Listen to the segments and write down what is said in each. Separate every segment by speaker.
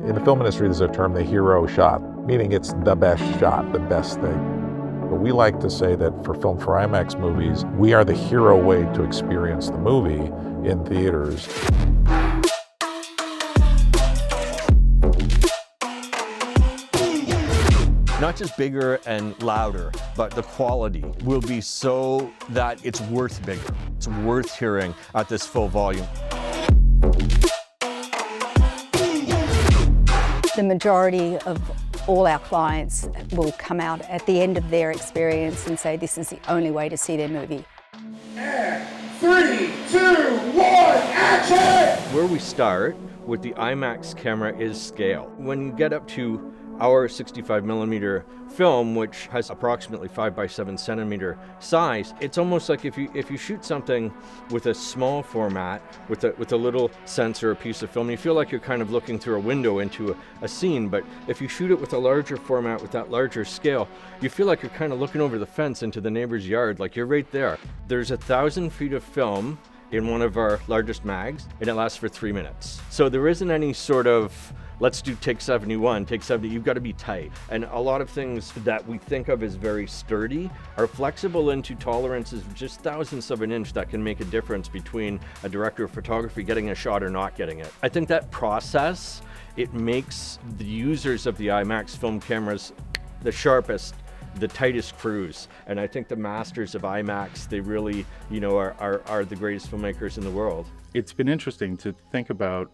Speaker 1: In the film industry, there's a term, the hero shot, meaning it's the best shot, the best thing. But we like to say that for Film for IMAX movies, we are the hero way to experience the movie in theaters.
Speaker 2: Not just bigger and louder, but the quality will be so that it's worth bigger. It's worth hearing at this full volume.
Speaker 3: The majority of all our clients will come out at the end of their experience and say this is the only way to see their movie.
Speaker 4: And 3, 2, 1, action!
Speaker 2: Where we start with the IMAX camera is scale. When you get up to our 65mm film, which has approximately 5 by 7 centimeter size, it's almost like if you shoot something with a small format, with a little sensor, a piece of film, you feel like you're kind of looking through a window into a scene. But if you shoot it with a larger format, with that larger scale, you feel like you're kind of looking over the fence into the neighbor's yard, like you're right there. There's 1,000 feet of film in one of our largest mags, and it lasts for 3 minutes. So there isn't any sort of let's do take 71, take 70, you've got to be tight. And a lot of things that we think of as very sturdy are flexible into tolerances of just thousandths of an inch that can make a difference between a director of photography getting a shot or not getting it. I think that process, it makes the users of the IMAX film cameras the sharpest, the tightest crews. And I think the masters of IMAX, they really, are the greatest filmmakers in the world.
Speaker 5: It's been interesting to think about,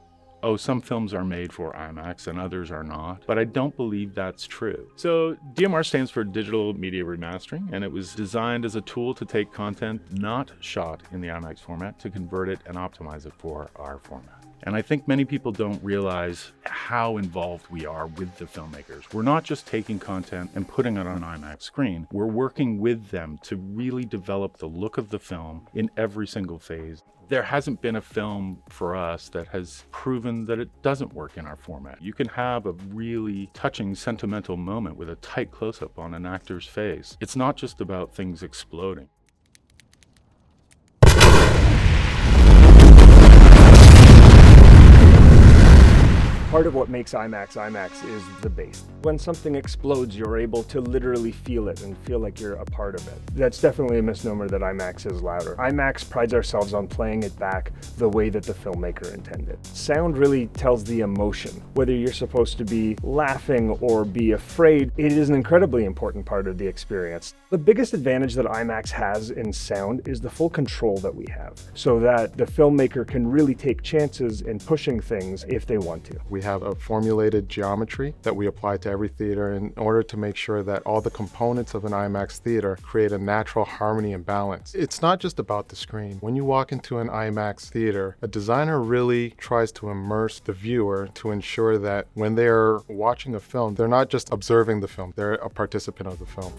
Speaker 5: some films are made for IMAX and others are not, but I don't believe that's true. So DMR stands for Digital Media Remastering, and it was designed as a tool to take content not shot in the IMAX format to convert it and optimize it for our format. And I think many people don't realize how involved we are with the filmmakers. We're not just taking content and putting it on an IMAX screen. We're working with them to really develop the look of the film in every single phase. There hasn't been a film for us that has proven that it doesn't work in our format. You can have a really touching, sentimental moment with a tight close-up on an actor's face. It's not just about things exploding.
Speaker 6: Part of what makes IMAX is the bass. When something explodes, you're able to literally feel it and feel like you're a part of it. That's definitely a misnomer that IMAX is louder. IMAX prides ourselves on playing it back the way that the filmmaker intended. Sound really tells the emotion. Whether you're supposed to be laughing or be afraid, it is an incredibly important part of the experience. The biggest advantage that IMAX has in sound is the full control that we have, so that the filmmaker can really take chances in pushing things if they want to.
Speaker 7: We have a formulated geometry that we apply to every theater in order to make sure that all the components of an IMAX theater create a natural harmony and balance. It's not just about the screen. When you walk into an IMAX theater, a designer really tries to immerse the viewer to ensure that when they're watching a film, they're not just observing the film, they're a participant of the film.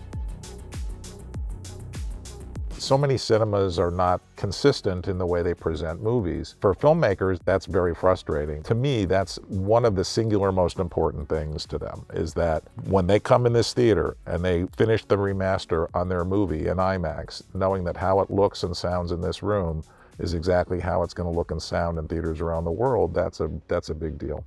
Speaker 1: So many cinemas are not consistent in the way they present movies. For filmmakers, that's very frustrating. To me, that's one of the singular most important things to them, is that when they come in this theater and they finish the remaster on their movie in IMAX, knowing that how it looks and sounds in this room is exactly how it's going to look and sound in theaters around the world, that's a big deal.